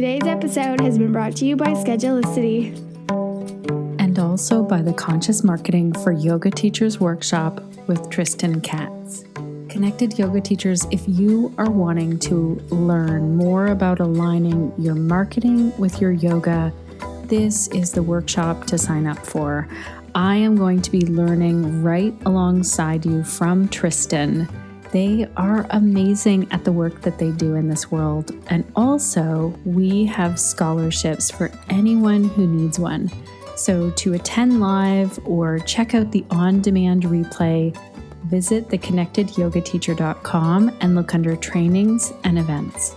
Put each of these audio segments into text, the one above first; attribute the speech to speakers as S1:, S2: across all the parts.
S1: Today's episode has been brought to you by Schedulicity.
S2: And also by the Conscious Marketing for Yoga Teachers Workshop with Tristan Katz. Connected Yoga Teachers, if you are wanting to learn more about aligning your marketing with your yoga, this is the workshop to sign up for. I am going to be learning right alongside you from Tristan. They are amazing at the work that they do in this world. And also, we have scholarships for anyone who needs one. So to attend live or check out the on-demand replay, visit theconnectedyogateacher.com and look under trainings and events.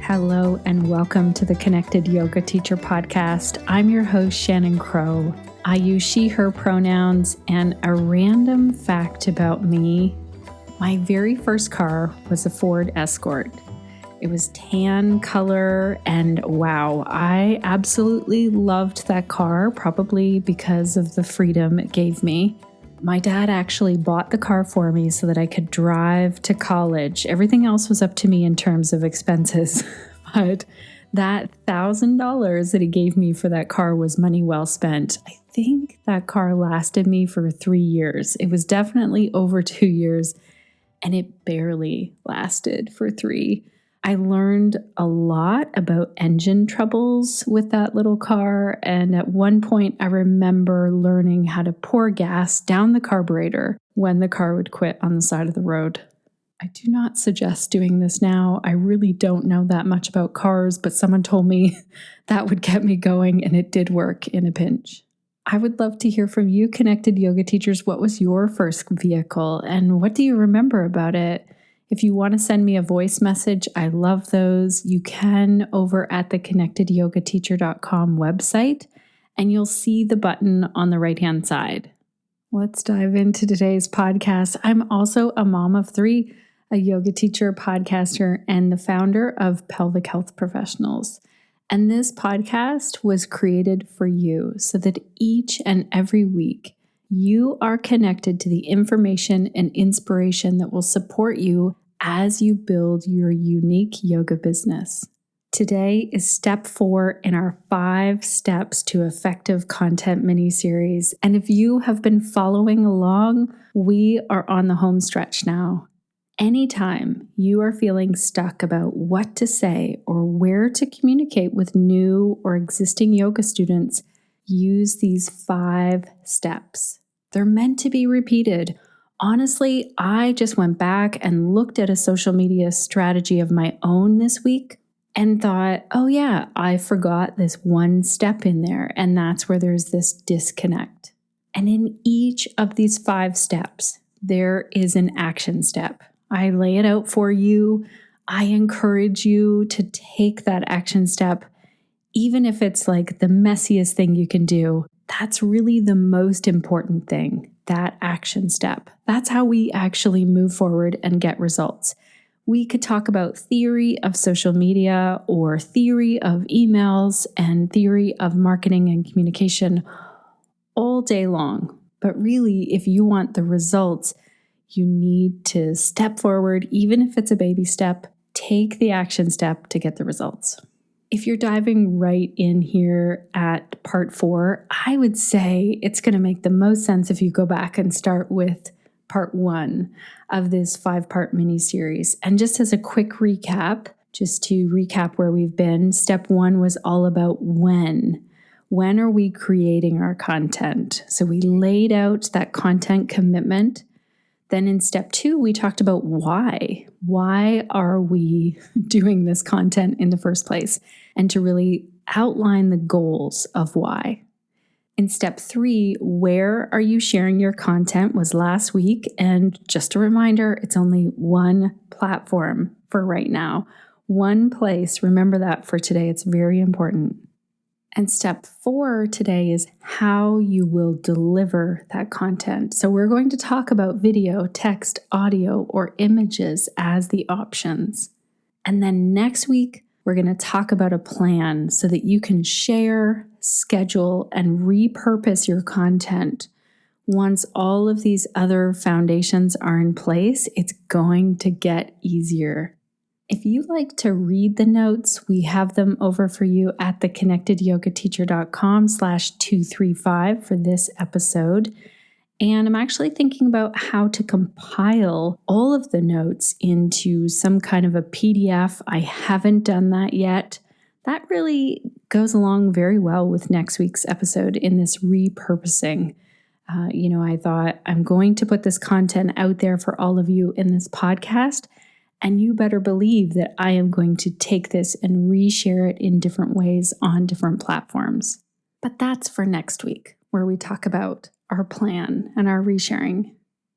S2: Hello and welcome to the Connected Yoga Teacher podcast. I'm your host, Shannon Crow. I use she, her pronouns, and a random fact about me. My very first car was a Ford Escort. It was tan color, and wow, I absolutely loved that car, probably because of the freedom it gave me. My dad actually bought the car for me so that I could drive to college. Everything else was up to me in terms of expenses, but that $1,000 that he gave me for that car was money well spent. I think that car lasted me for 3 years. It was definitely over 2 years, and it barely lasted for 3. I learned a lot about engine troubles with that little car, and at one point I remember learning how to pour gas down the carburetor when the car would quit on the side of the road. I do not suggest doing this now. I really don't know that much about cars, but someone told me that would get me going, and it did work in a pinch. I would love to hear from you, Connected Yoga Teachers. What was your first vehicle, and what do you remember about it? If you want to send me a voice message, I love those. You can over at the connectedyogateacher.com website, and you'll see the button on the right-hand side. Let's dive into today's podcast. I'm also a mom of 3, a yoga teacher, podcaster, and the founder of Pelvic Health Professionals. And this podcast was created for you so that each and every week you are connected to the information and inspiration that will support you as you build your unique yoga business. Today is step 4 in our 5 steps to effective content mini-series. And if you have been following along, we are on the home stretch now. Anytime you are feeling stuck about what to say or where to communicate with new or existing yoga students, use these 5 steps. They're meant to be repeated. Honestly, I just went back and looked at a social media strategy of my own this week and thought, oh yeah, I forgot this one step in there, and that's where there's this disconnect. And in each of these 5 steps, there is an action step. I lay it out for you. I encourage you to take that action step, even if it's like the messiest thing you can do. That's really the most important thing, that action step. That's how we actually move forward and get results. We could talk about theory of social media or theory of emails and theory of marketing and communication all day long. But really, if you want the results, you need to step forward, even if it's a baby step, take the action step to get the results. If you're diving right in here at part 4, I would say it's going to make the most sense if you go back and start with part 1 of this 5-part mini-series. And just as a quick recap, just to recap where we've been, step 1 was all about when. When are we creating our content? So we laid out that content commitment. Then in step 2, we talked about why. Why are we doing this content in the first place? And to really outline the goals of why. In step 3, where are you sharing your content was last week. And just a reminder, it's only one platform for right now. One place. Remember that for today. It's very important. And step 4 today is how you will deliver that content. So we're going to talk about video, text, audio, or images as the options. And then next week, we're going to talk about a plan so that you can share, schedule, and repurpose your content. Once all of these other foundations are in place, it's going to get easier. If you like to read the notes, we have them over for you at theconnectedyogateacher.com/235 for this episode. And I'm actually thinking about how to compile all of the notes into some kind of a PDF. I haven't done that yet. That really goes along very well with next week's episode in this repurposing. I thought I'm going to put this content out there for all of you in this podcast, and you better believe that I am going to take this and reshare it in different ways on different platforms. But that's for next week, where we talk about our plan and our resharing.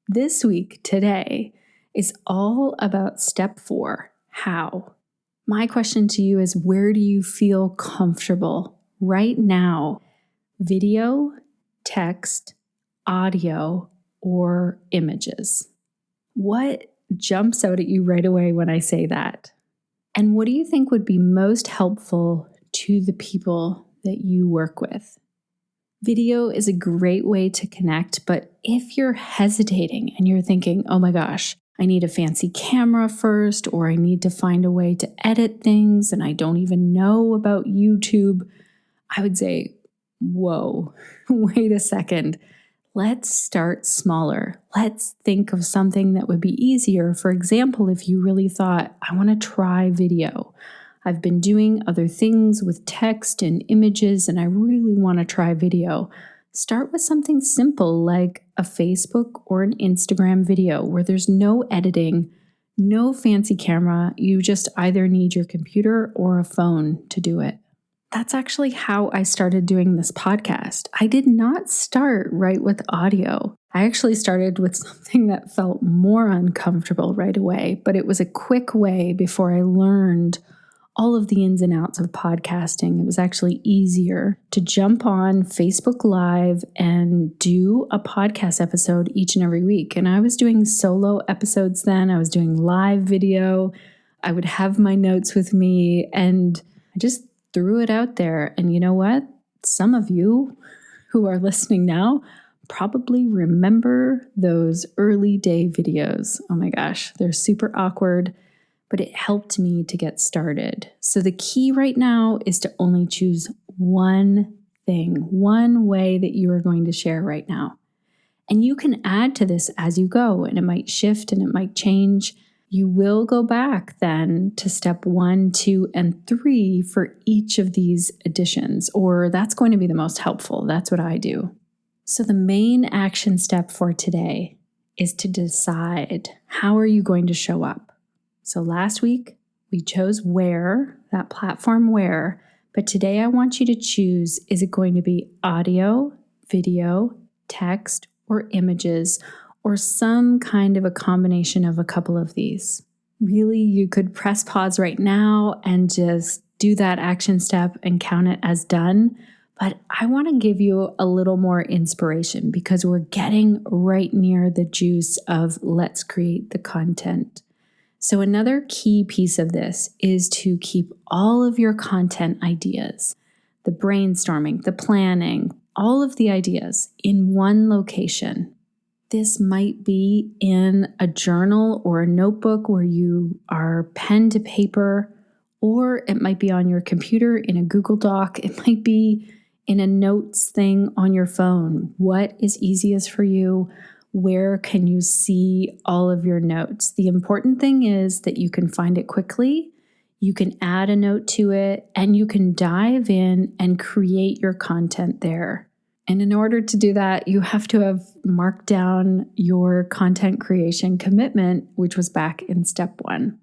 S2: This week, today, is all about step 4, how. My question to you is, where do you feel comfortable right now? Video, text, audio, or images? What jumps out at you right away when I say that? And what do you think would be most helpful to the people that you work with? Video is a great way to connect, but if you're hesitating and you're thinking, oh my gosh, I need a fancy camera first, or I need to find a way to edit things and I don't even know about YouTube, I would say, whoa, wait a second. Let's start smaller. Let's think of something that would be easier. For example, if you really thought, I want to try video. I've been doing other things with text and images, and I really want to try video. Start with something simple like a Facebook or an Instagram video where there's no editing, no fancy camera. You just either need your computer or a phone to do it. That's actually how I started doing this podcast. I did not start right with audio. I actually started with something that felt more uncomfortable right away, but it was a quick way before I learned all of the ins and outs of podcasting. It was actually easier to jump on Facebook Live and do a podcast episode each and every week. And I was doing solo episodes then. I was doing live video. I would have my notes with me, and I just threw it out there. And you know what? Some of you who are listening now probably remember those early day videos. Oh my gosh, they're super awkward, but it helped me to get started. So the key right now is to only choose one thing, one way that you are going to share right now. And you can add to this as you go, and it might shift and it might change. You will go back then to step 1, 2, and 3 for each of these additions, or that's going to be the most helpful. That's what I do. So the main action step for today is to decide, how are you going to show up? So last week we chose where, that platform where, but today I want you to choose, is it going to be audio, video, text, or images, or some kind of a combination of a couple of these? Really, you could press pause right now and just do that action step and count it as done. But I want to give you a little more inspiration because we're getting right near the juice of let's create the content. So another key piece of this is to keep all of your content ideas, the brainstorming, the planning, all of the ideas in one location. This might be in a journal or a notebook where you are pen to paper, or it might be on your computer in a Google Doc. It might be in a notes thing on your phone. What is easiest for you? Where can you see all of your notes? The important thing is that you can find it quickly, you can add a note to it, and you can dive in and create your content there. And in order to do that, you have to have marked down your content creation commitment, which was back in step 1.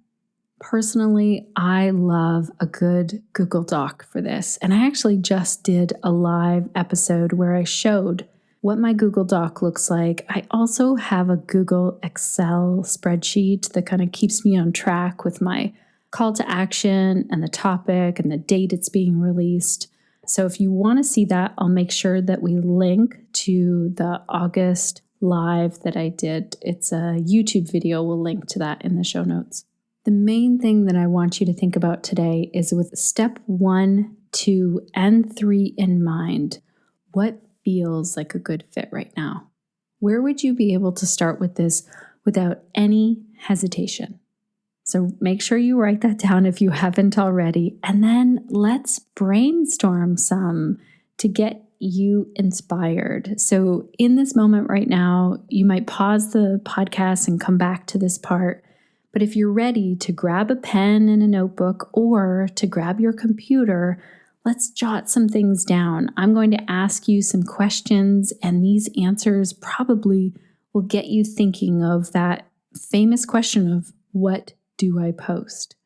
S2: Personally, I love a good Google Doc for this. And I actually just did a live episode where I showed what my Google Doc looks like. I also have a Google Excel spreadsheet that kind of keeps me on track with my call to action and the topic and the date it's being released. So if you want to see that, I'll make sure that we link to the August live that I did. It's a YouTube video. We'll link to that in the show notes. The main thing that I want you to think about today is with step 1, 2, and 3 in mind, what feels like a good fit right now? Where would you be able to start with this without any hesitation? So make sure you write that down if you haven't already. And then let's brainstorm some to get you inspired. So in this moment right now, you might pause the podcast and come back to this part. But if you're ready to grab a pen and a notebook or to grab your computer, let's jot some things down. I'm going to ask you some questions, and these answers probably will get you thinking of that famous question of, what do I post?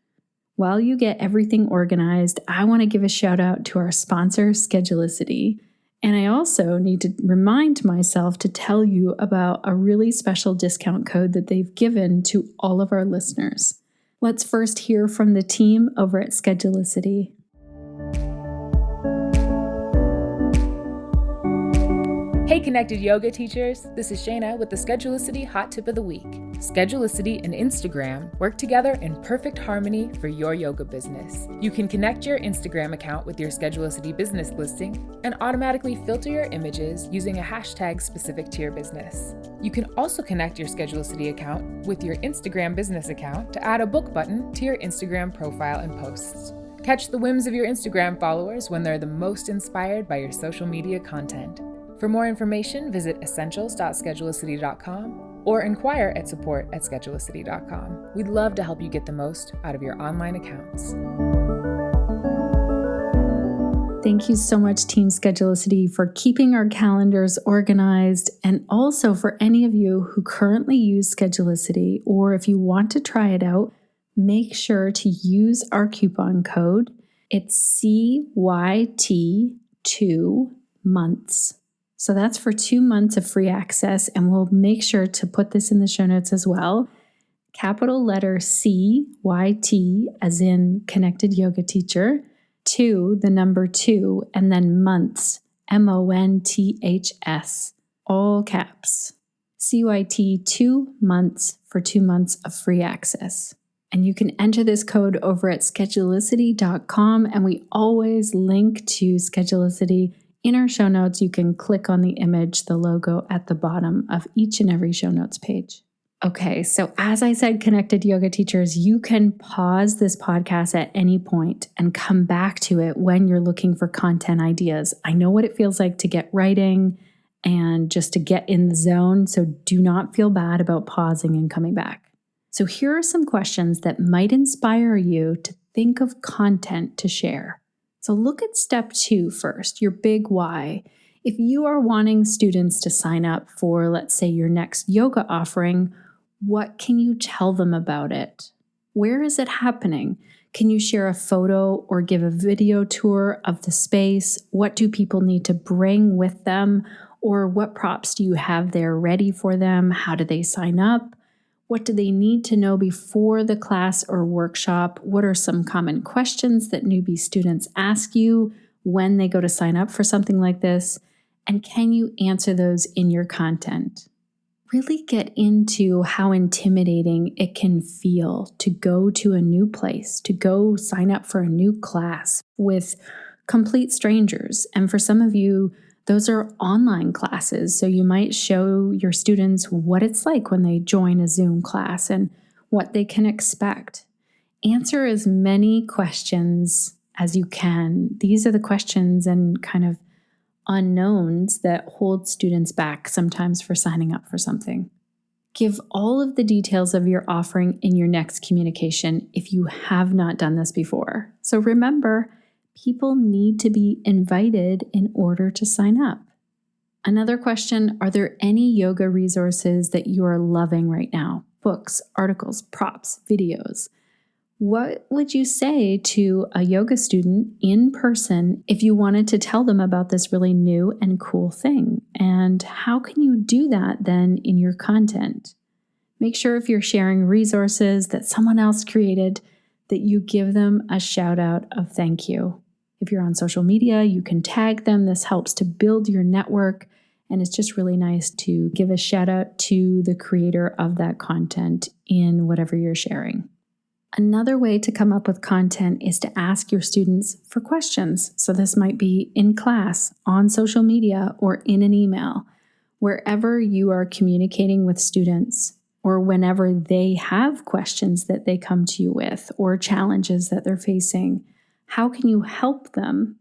S2: While you get everything organized, I want to give a shout out to our sponsor, Schedulicity. And I also need to remind myself to tell you about a really special discount code that they've given to all of our listeners. Let's first hear from the team over at Schedulicity.
S3: Hey Connected Yoga teachers, this is Shayna with the Schedulicity Hot Tip of the Week. Schedulicity and Instagram work together in perfect harmony for your yoga business. You can connect your Instagram account with your Schedulicity business listing and automatically filter your images using a hashtag specific to your business. You can also connect your Schedulicity account with your Instagram business account to add a book button to your Instagram profile and posts. Catch the whims of your Instagram followers when they're the most inspired by your social media content. For more information, visit essentials.schedulicity.com or inquire at support@schedulicity.com. We'd love to help you get the most out of your online accounts.
S2: Thank you so much, Team Schedulicity, for keeping our calendars organized, and also for any of you who currently use Schedulicity, or if you want to try it out, make sure to use our coupon code. It's CYT2 months. So that's for 2 months of free access, and we'll make sure to put this in the show notes as well. Capital letter CYT, as in Connected Yoga Teacher, 2, the number 2, and then months, MONTHS, all caps. CYT 2 months for 2 months of free access. And you can enter this code over at Schedulicity.com, and we always link to Schedulicity in our show notes. You can click on the image, the logo at the bottom of each and every show notes page. Okay, so as I said, Connected Yoga teachers, you can pause this podcast at any point and come back to it when you're looking for content ideas. I know what it feels like to get writing and just to get in the zone, so do not feel bad about pausing and coming back. So here are some questions that might inspire you to think of content to share. So look at step 2 first, your big why. If you are wanting students to sign up for, let's say, your next yoga offering, what can you tell them about it? Where is it happening? Can you share a photo or give a video tour of the space? What do people need to bring with them? Or what props do you have there ready for them? How do they sign up? What do they need to know before the class or workshop? What are some common questions that newbie students ask you when they go to sign up for something like this? And can you answer those in your content? Really get into how intimidating it can feel to go to a new place, to go sign up for a new class with complete strangers. And for some of you, those are online classes, so you might show your students what it's like when they join a Zoom class and what they can expect. Answer as many questions as you can. These are the questions and kind of unknowns that hold students back sometimes for signing up for something. Give all of the details of your offering in your next communication if you have not done this before. So remember, people need to be invited in order to sign up. Another question, are there any yoga resources that you are loving right now? Books, articles, props, videos. What would you say to a yoga student in person if you wanted to tell them about this really new and cool thing? And how can you do that then in your content? Make sure if you're sharing resources that someone else created, that you give them a shout out of thank you. If you're on social media, you can tag them. This helps to build your network, and it's just really nice to give a shout out to the creator of that content in whatever you're sharing. Another way to come up with content is to ask your students for questions. So this might be in class, on social media, or in an email. Wherever you are communicating with students or whenever they have questions that they come to you with or challenges that they're facing, how can you help them?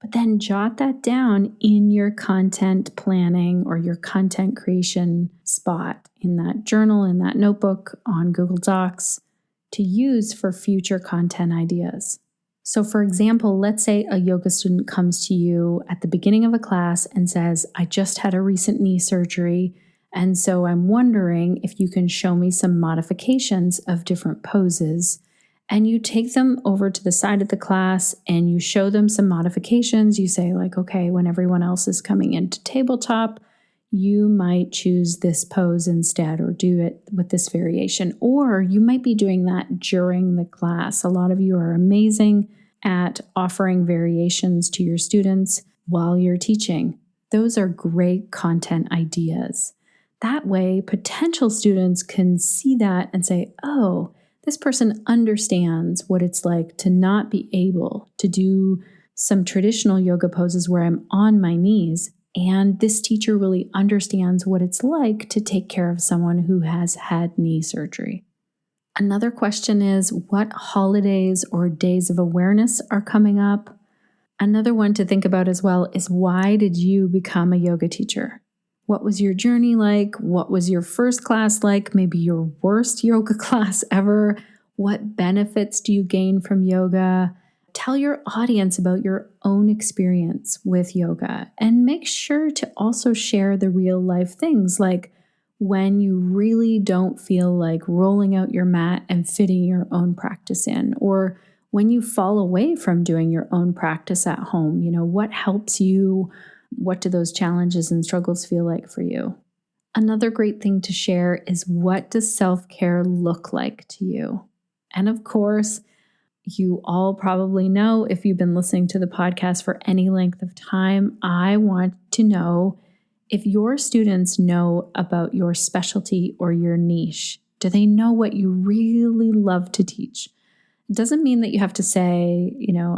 S2: But then jot that down in your content planning or your content creation spot in that journal, in that notebook, on Google Docs to use for future content ideas. So for example, let's say a yoga student comes to you at the beginning of a class and says, I just had a recent knee surgery, and so I'm wondering if you can show me some modifications of different poses. And you take them over to the side of the class and you show them some modifications. You say like, okay, when everyone else is coming into tabletop, you might choose this pose instead or do it with this variation. Or you might be doing that during the class. A lot of you are amazing at offering variations to your students while you're teaching. Those are great content ideas. That way, potential students can see that and say, oh, this person understands what it's like to not be able to do some traditional yoga poses where I'm on my knees. And this teacher really understands what it's like to take care of someone who has had knee surgery. Another question is, what holidays or days of awareness are coming up? Another one to think about as well is, why did you become a yoga teacher? What was your journey like? What was your first class like? Maybe your worst yoga class ever? What benefits do you gain from yoga? Tell your audience about your own experience with yoga, and make sure to also share the real life things like when you really don't feel like rolling out your mat and fitting your own practice in, or when you fall away from doing your own practice at home. What helps you? What do those challenges and struggles feel like for you? Another great thing to share is, what does self-care look like to you? And of course, you all probably know, if you've been listening to the podcast for any length of time, I want to know if your students know about your specialty or your niche. Do they know what you really love to teach? It doesn't mean that you have to say,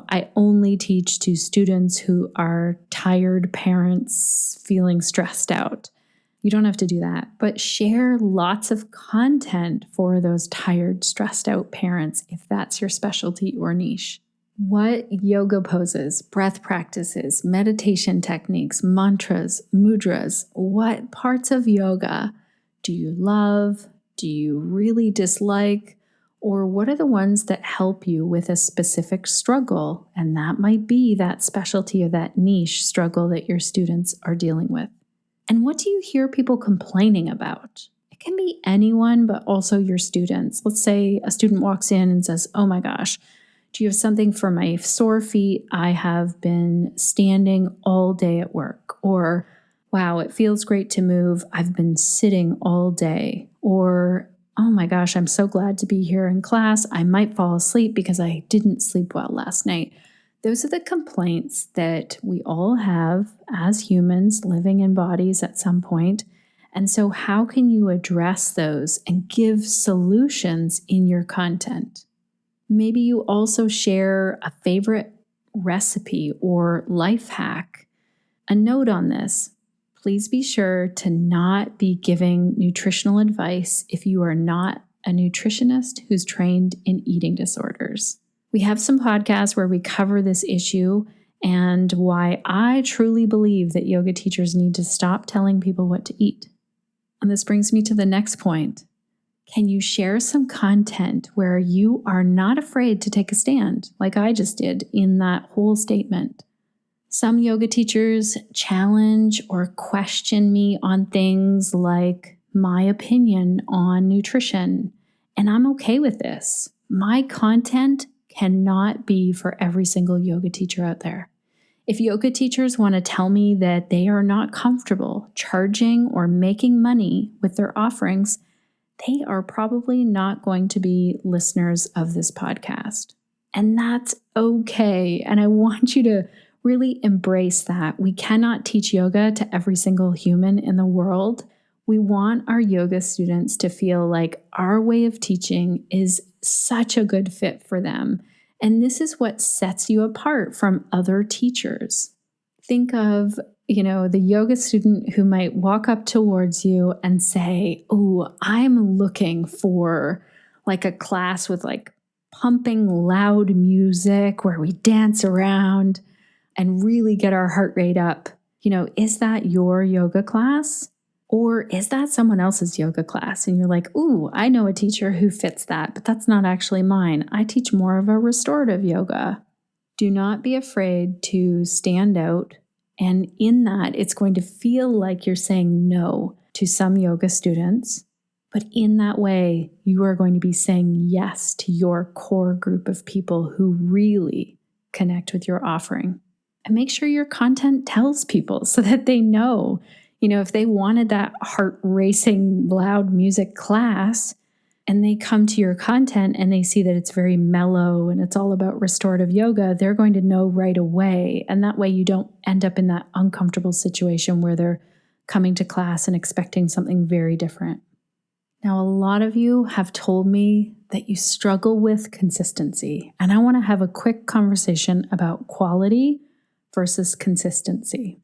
S2: I only teach to students who are tired parents feeling stressed out. You don't have to do that, but share lots of content for those tired, stressed out parents if that's your specialty or niche. What yoga poses, breath practices, meditation techniques, mantras, mudras, what parts of yoga do you love? Do you really dislike? Or what are the ones that help you with a specific struggle? And that might be that specialty or that niche struggle that your students are dealing with. And what do you hear people complaining about? It can be anyone, but also your students. Let's say a student walks in and says, oh my gosh, do you have something for my sore feet? I have been standing all day at work. Or, wow, it feels great to move. I've been sitting all day. Or, oh my gosh, I'm so glad to be here in class. I might fall asleep because I didn't sleep well last night. Those are the complaints that we all have as humans living in bodies at some point. And so how can you address those and give solutions in your content? Maybe you also share a favorite recipe or life hack. A note on this: please be sure to not be giving nutritional advice if you are not a nutritionist who's trained in eating disorders. We have some podcasts where we cover this issue and why I truly believe that yoga teachers need to stop telling people what to eat. And this brings me to the next point. Can you share some content where you are not afraid to take a stand, like I just did in that whole statement? Some yoga teachers challenge or question me on things like my opinion on nutrition, and I'm okay with this. My content cannot be for every single yoga teacher out there. If yoga teachers want to tell me that they are not comfortable charging or making money with their offerings, they are probably not going to be listeners of this podcast. And that's okay. And I want you to really embrace that. We cannot teach yoga to every single human in the world. We want our yoga students to feel like our way of teaching is such a good fit for them. And this is what sets you apart from other teachers. Think of, the yoga student who might walk up towards you and say, "Oh, I'm looking for like a class with like pumping loud music where we dance around and really get our heart rate up." Is that your yoga class? Or is that someone else's yoga class? And you're like, "Ooh, I know a teacher who fits that, but that's not actually mine. I teach more of a restorative yoga." Do not be afraid to stand out. And in that, it's going to feel like you're saying no to some yoga students. But in that way, you are going to be saying yes to your core group of people who really connect with your offering. And make sure your content tells people so that they know, if they wanted that heart racing loud music class and they come to your content and they see that it's very mellow and it's all about restorative yoga, they're going to know right away. And that way you don't end up in that uncomfortable situation where they're coming to class and expecting something very different. Now, a lot of you have told me that you struggle with consistency, and I want to have a quick conversation about quality versus consistency.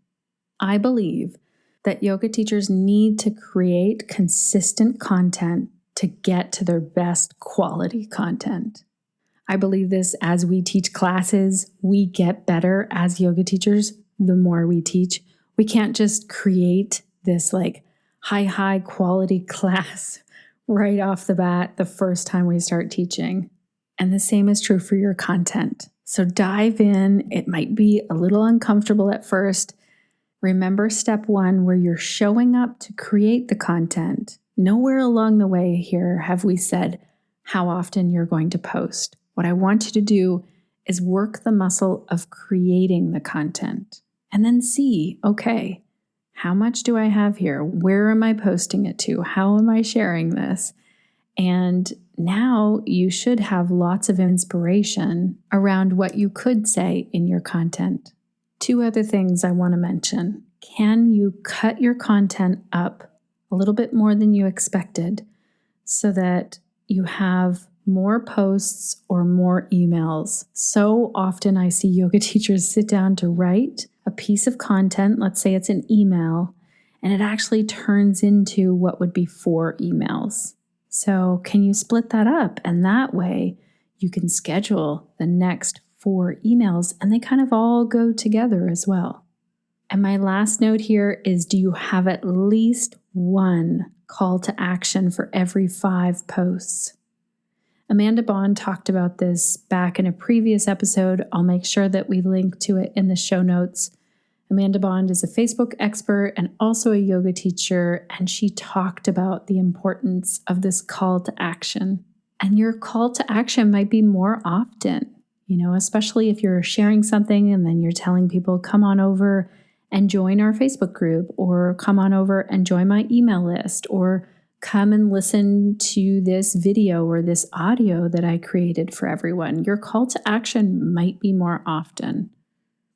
S2: I believe that yoga teachers need to create consistent content to get to their best quality content. I believe this as we teach classes, we get better as yoga teachers the more we teach. We can't just create this like high quality class right off the bat the first time we start teaching. And the same is true for your content. So dive in. It might be a little uncomfortable at first. Remember step 1, where you're showing up to create the content. Nowhere along the way here have we said how often you're going to post. What I want you to do is work the muscle of creating the content and then see, okay, how much do I have here? Where am I posting it to? How am I sharing this? And now you should have lots of inspiration around what you could say in your content. 2 other things I want to mention. Can you cut your content up a little bit more than you expected so that you have more posts or more emails? So often I see yoga teachers sit down to write a piece of content, let's say it's an email, and it actually turns into what would be 4 emails. So can you split that up? And that way you can schedule the next 4 emails and they kind of all go together as well. And my last note here is, do you have at least 1 call to action for every 5 posts? Amanda Bond talked about this back in a previous episode. I'll make sure that we link to it in the show notes. Amanda Bond is a Facebook expert and also a yoga teacher, and she talked about the importance of this call to action. And your call to action might be more often, especially if you're sharing something and then you're telling people, come on over and join our Facebook group, or come on over and join my email list, or come and listen to this video or this audio that I created for everyone. Your call to action might be more often.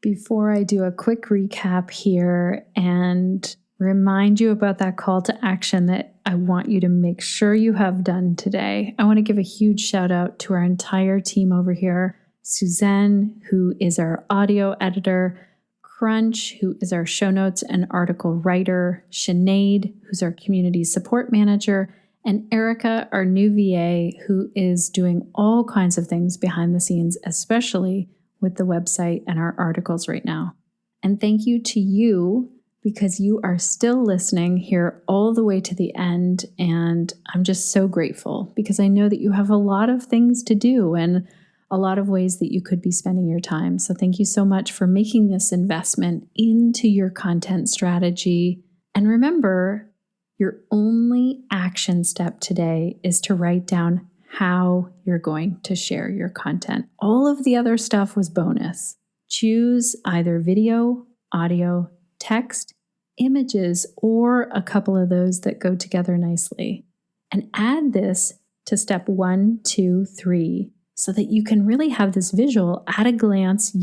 S2: Before I do a quick recap here and remind you about that call to action that I want you to make sure you have done today, I want to give a huge shout out to our entire team over here. Suzanne, who is our audio editor, Crunch, who is our show notes and article writer, Sinead, who's our community support manager, and Erica, our new VA, who is doing all kinds of things behind the scenes, especially with the website and our articles right now. And thank you to you, because you are still listening here all the way to the end. And I'm just so grateful, because I know that you have a lot of things to do and a lot of ways that you could be spending your time. So thank you so much for making this investment into your content strategy. And remember, your only action step today is to write down how you're going to share your content. All of the other stuff was bonus. Choose either video, audio, text, images, or a couple of those that go together nicely. And add this to step 1, 2, 3, so that you can really have this visual at a glance.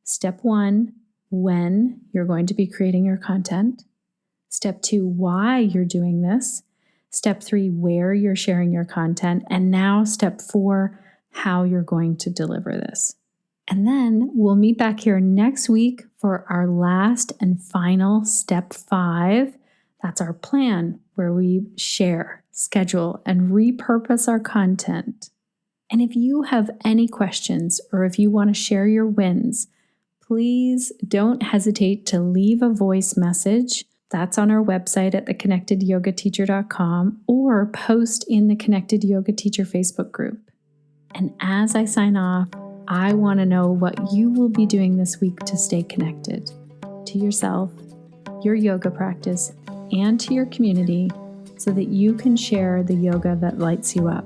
S2: Step 1, when you're going to be creating your content. Step 2, why you're doing this. Step 3, where you're sharing your content. And now step 4, how you're going to deliver this. And then we'll meet back here next week for our last and final step 5. That's our plan, where we share, schedule, and repurpose our content. And if you have any questions or if you want to share your wins, please don't hesitate to leave a voice message. That's on our website at theconnectedyogateacher.com or post in the Connected Yoga Teacher Facebook group. And as I sign off, I want to know what you will be doing this week to stay connected to yourself, your yoga practice, and to your community so that you can share the yoga that lights you up.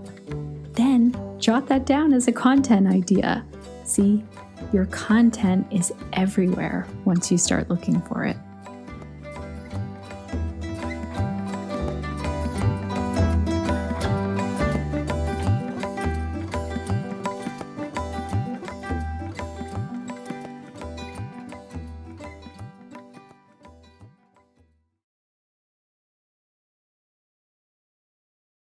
S2: Then jot that down as a content idea. See, your content is everywhere once you start looking for it.